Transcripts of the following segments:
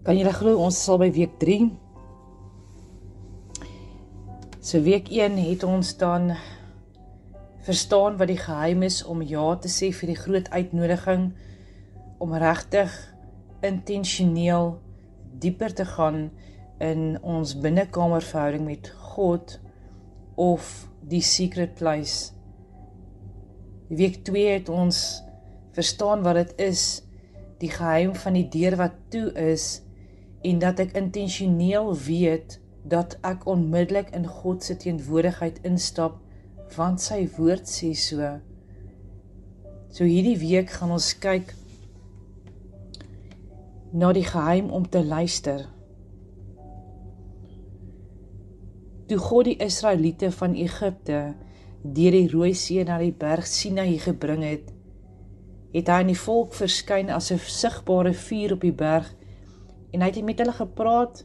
Kan julle glo, ons is al by week 3. So week 1 het ons dan verstaan wat die geheim is om ja te sê vir die groot uitnodiging, om regtig intentioneel dieper te gaan in ons binnekamerverhouding met God of die secret place. Week 2 het ons verstaan wat dit is, die geheim van die deur wat toe is, en dat ek intentioneel weet dat ek onmiddellik in God se teenwoordigheid instap, want sy woord sê so. So hierdie week gaan ons kyk na die geheim om te luister. Toe God die Israeliete van Egipte deur die Rooi See na die berg Sinaï gebring het, het hy aan die volk verskyn as 'n sigbare vuur op die berg, en hy het met hulle gepraat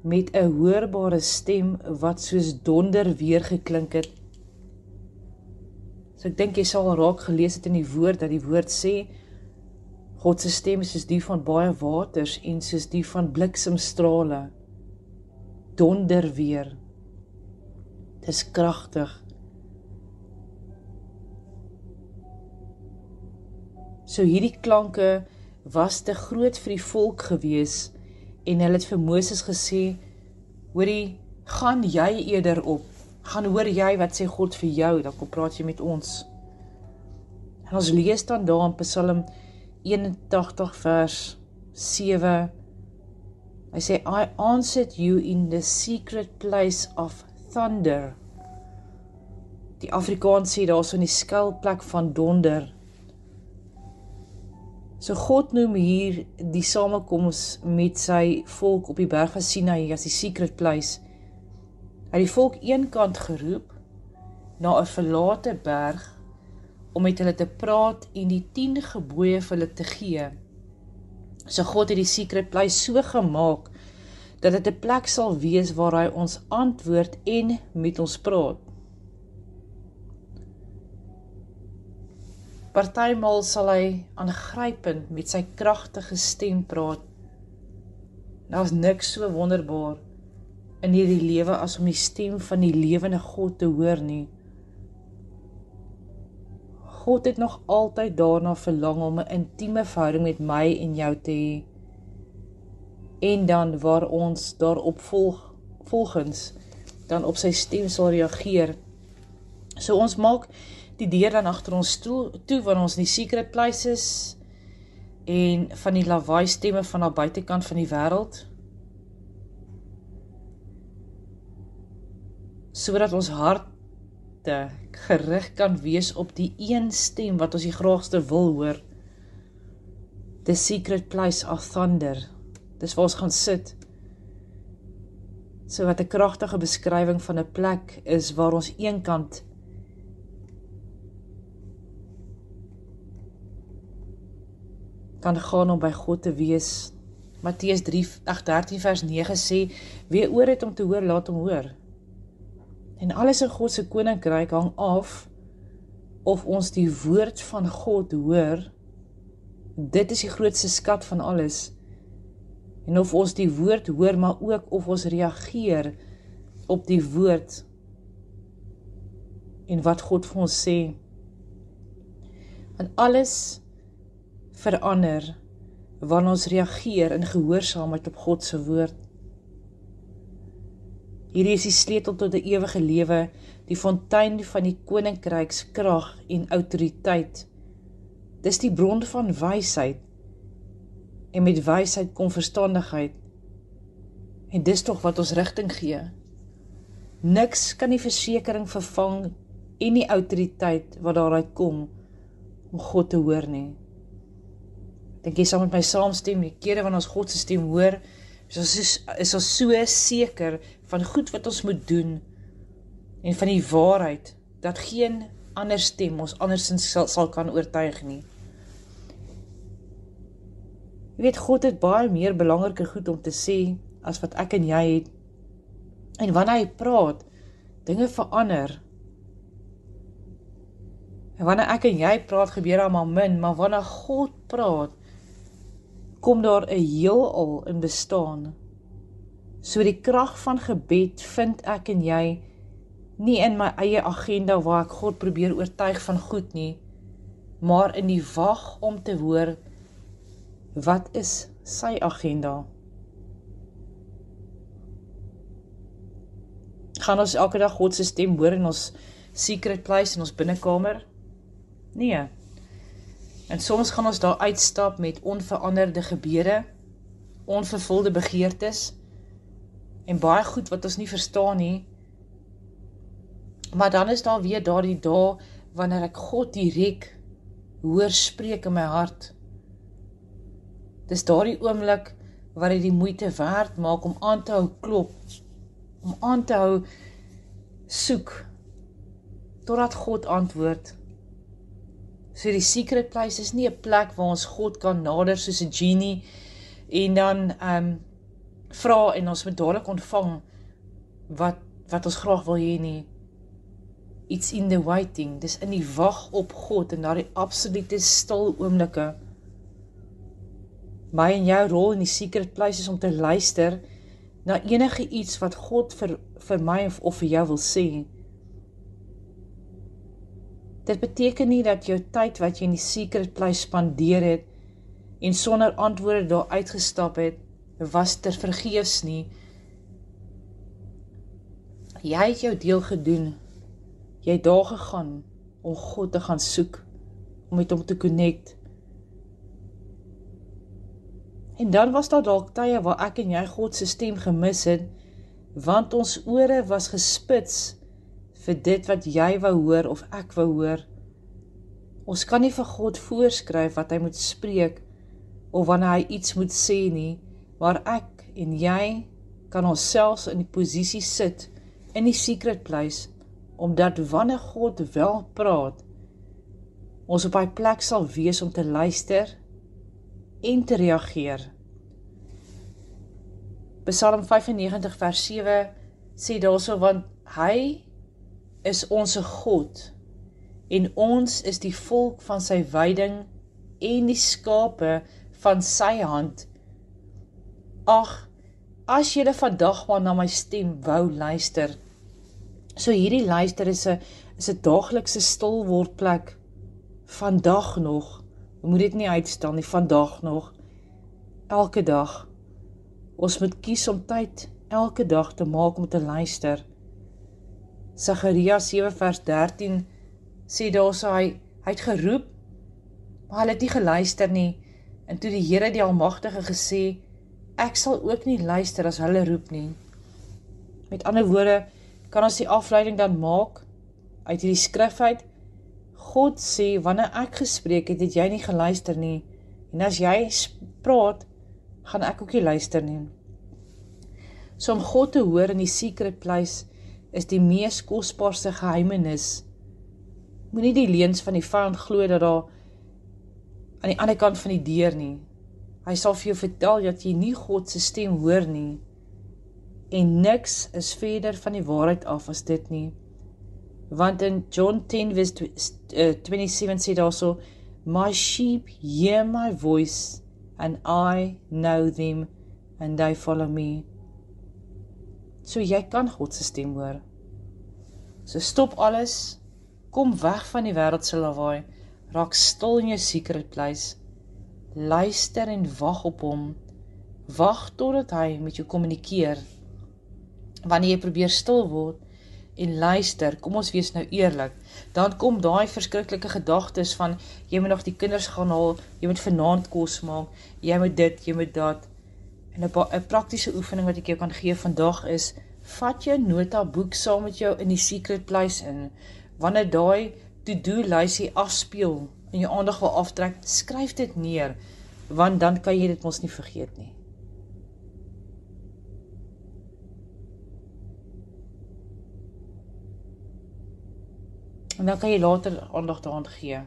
met 'n hoorbare stem wat soos donder weer geklink het. So ek dink jy sal raak gelees het in die woord, dat die woord sê, God se stem is soos die van baie waters en soos die van bliksemstrale. Donder weer. Dit is kragtig. So hierdie klanke was te groot vir die volk gewees, en hulle het vir Moses gesê, hoorie, gaan jy eerder op, gaan hoor jy wat sê God vir jou, dan kom praat jy met ons. En ons lees dan daar in Psalm 81 vers 7, hy sê, I answered you in the secret place of thunder. Die Afrikaans sê daar so in die skuilplek van donder. So God noem hier die samekoms met sy volk op die berg van Sinaï as die secret place. Hy het die volk eenkant geroep na 'n verlate berg om met hulle te praat en die 10 gebooie vir hulle te gee. So God het die secret place so gemaak dat dit 'n plek sal wees waar hy ons antwoord en met ons praat. Partymal sal hy aangrypend met sy kragtige stem praat. Daar is niks so wonderbaar in hierdie lewe as om die stem van die lewende God te hoor nie. God het nog altyd daarna verlang om 'n intieme verhouding met my en jou te hê. En dan waar ons daarop volgens dan op sy stem sal reageer. So ons maak die deur dan agter ons toe wanneer ons in die secret places en van die lawaai stemme van die buitekant van die wêreld, sodat ons harte gerig kan wees op die een stem wat ons die graagste wil hoor. The secret place of thunder. Dis waar ons gaan sit. So wat 'n kragtige beskrywing van 'n plek is waar ons eenkant kan gaan om by God te wees. Matteus 13 vers 9 sê, wie oor het om te hoor, laat hom hoor. En alles in God se koninkryk hang af of ons die woord van God hoor. Dit is die grootste skat van alles. En of ons die woord hoor, maar ook of ons reageer op die woord en wat God vir ons sê. En alles verander wanneer ons reageer in gehoorsaamheid op God se woord. Hierdie is die sleutel tot 'n ewige lewe, die fontein van die koninkryks krag en autoriteit. Dis die bron van wysheid, en met wysheid kom verstandigheid. En dis tog wat ons rigting gee. Niks kan die versekering vervang en die autoriteit wat daaruit kom om God te hoor nie. Dink jy saam met my saamstem, die kere wanneer ons God se stem hoor, is ons so seker van goed wat ons moet doen en van die waarheid, dat geen ander stem ons andersins sal kan oortuig nie. Jy weet, God het baie meer belangrike goed om te sê as wat ek en jy het. En wanneer hy praat, dinge verander. En wanneer ek en jy praat, gebeur daar maar min, maar wanneer God praat, kom daar 'n heelal in bestaan. So die krag van gebed vind ek en jy nie in my eie agenda waar ek God probeer oortuig van goed nie, maar in die wag om te hoor, wat is sy agenda? Gaan ons elke dag God se stem hoor in ons secret place in ons binnekamer? Nee. En soms gaan ons daar uitstap met onveranderde gebede, onvervulde begeertes, en baie goed wat ons nie verstaan nie, maar dan is daar weer daardie dae, wanneer ek God direk hoor spreek in my hart. Dis daardie oomblik, waar hy die moeite werd maak om aan te hou klop, om aan te hou soek, totdat God antwoord. So die secret place is nie 'n plek waar ons God kan nader soos 'n genie, en dan vra en ons moet dadelik ontvang, wat ons graag wil hê nie. It's in the waiting, dis in die wag op God, en daardie absolute stil oomblikke. My en jou rol in die secret place is om te luister na enige iets wat God vir my of vir jou wil sê. Dit beteken nie dat jou tyd wat jy in die secret place spandeer het, en sonder antwoorde daar uitgestap het, was ter vergeefs nie. Jy het jou deel gedoen. Jy het daar gegaan om God te gaan soek, om met hom te connect. En dan was daar dalk tye waar ek en jy God se stem gemis het, want ons ore was gespits vir dit wat jy wou hoor of ek wou hoor. Ons kan nie vir God voorskryf wat hy moet spreek, of wanneer hy iets moet sê nie, maar ek en jy kan ons selfs in die posisie sit, in die secret place, omdat wanneer God wel praat, ons op hy plek sal wees om te luister en te reageer. Psalm 95 vers 7 sê daarso, want hy is onse God, en ons is die volk van sy weiding, en die skape van sy hand. Ag, as julle vandag maar na my stem wou luister, so hierdie luister is 'n daaglikse stilwordplek, vandag nog, moet dit nie uitstel nie, vandag nog, elke dag. Ons moet kies om tyd elke dag te maak om te luister. Sagaria 7 vers 13 sê daar so, hy het geroep, maar hulle het nie geluister nie, en toe die Here die Almagtige gesê, ek sal ook nie luister as hulle roep nie. Met ander woorde, kan ons die afleiding dan maak, uit die skrif uit, God sê, wanneer ek gespreek het, het jy nie geluister nie, en as jy praat, gaan ek ook nie luister nie. So om God te hoor in die secret place, is die mees kosbaarste geheimenis. Moenie die leuns van die vyand glo dat daar aan die ander kant van die deur nie. Hy sal vir jou vertel dat jy nie God se stem hoor nie. En niks is verder van die waarheid af as dit nie. Want in John 10 vers 27 sê daar so, my sheep hear my voice, and I know them, and they follow me. So jy kan God se stem hoor. So stop alles, kom weg van die wêreldse lawaai, raak stil in jou secret place, luister en wag op hom, wag totdat hy met jou kommunikeer. Wanneer jy probeer stil word en luister, kom ons wees nou eerlik, dan kom daai verskriklike gedagtes van, jy moet nog die kinders gaan haal, jy moet vanaand kos maak, jy moet dit, jy moet dat. En 'n praktiese oefening wat ek jou kan gee vandag is, vat jou notaboek saam met jou in die secret place in. Wanneer daai to-do lysie afspeel en jou aandag wil aftrek, skryf dit neer, want dan kan jy dit mos nie vergeet nie. En dan kan jy later aandag daaraan gee.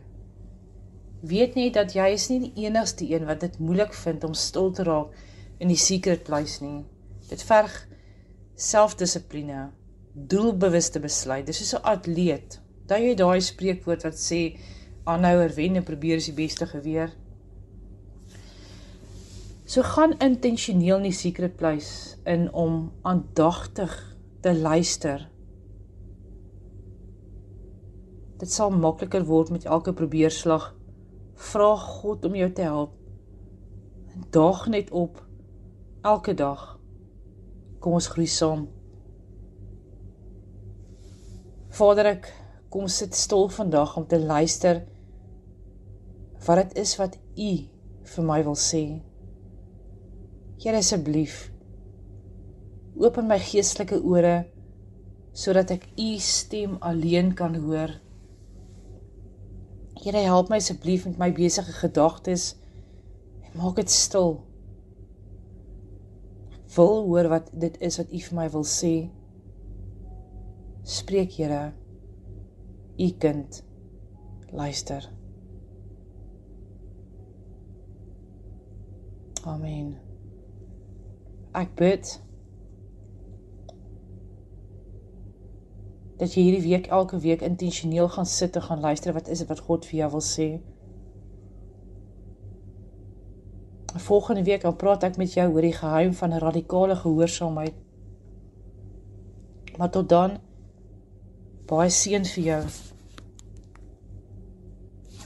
Weet nie dat jy is nie die enigste een wat dit moeilik vind om stil te raak in die secret place nie. Dit verg selfdissipline, doelbewuste besluit. Dis soos 'n atleet. Jy daai spreekwoord wat sê, aanhouer wen en probeer is die beste geweer. So gaan intentioneel in die secret place in om aandagtig te luister. Dit sal makliker word met elke probeerslag. Vra God om jou te help. En daag net op, elke dag. Kom ons groei saam. Vader, ek kom sit stil vandag om te luister wat dit is wat U vir my wil sê. Here, asseblief, open my geestelike ore, sodat ek U stem alleen kan hoor. Here, help my asseblief met my besige gedagtes, en maak dit stil. Ek wil hoor wat dit is wat U vir my wil sê. Spreek, Here, U kind, luister. Amen. Ek bid dat jy hierdie week, elke week intentioneel gaan sit en gaan luister, wat is dit wat God vir jou wil sê. Volgende week dan praat ek met jou oor die geheim van 'n radikale gehoorsaamheid. Maar tot dan, baie seën vir jou.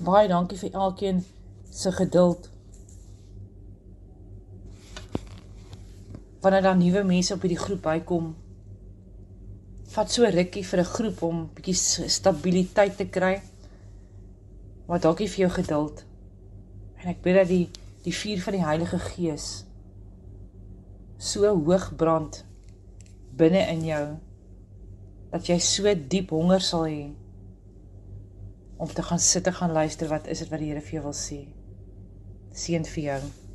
Baie dankie vir elkeen se geduld. Wanneer daar nuwe mense op hierdie groep bykom, vat so rukkie vir 'n groep om bietjie stabiliteit te kry, maar dankie vir jou geduld. En ek bid dat die vuur van die Heilige Gees so hoog brand binne in jou, dat jy so diep honger sal hê om te gaan sit en gaan luister, wat is dit wat die Here vir jou wil sê. Seën vir jou.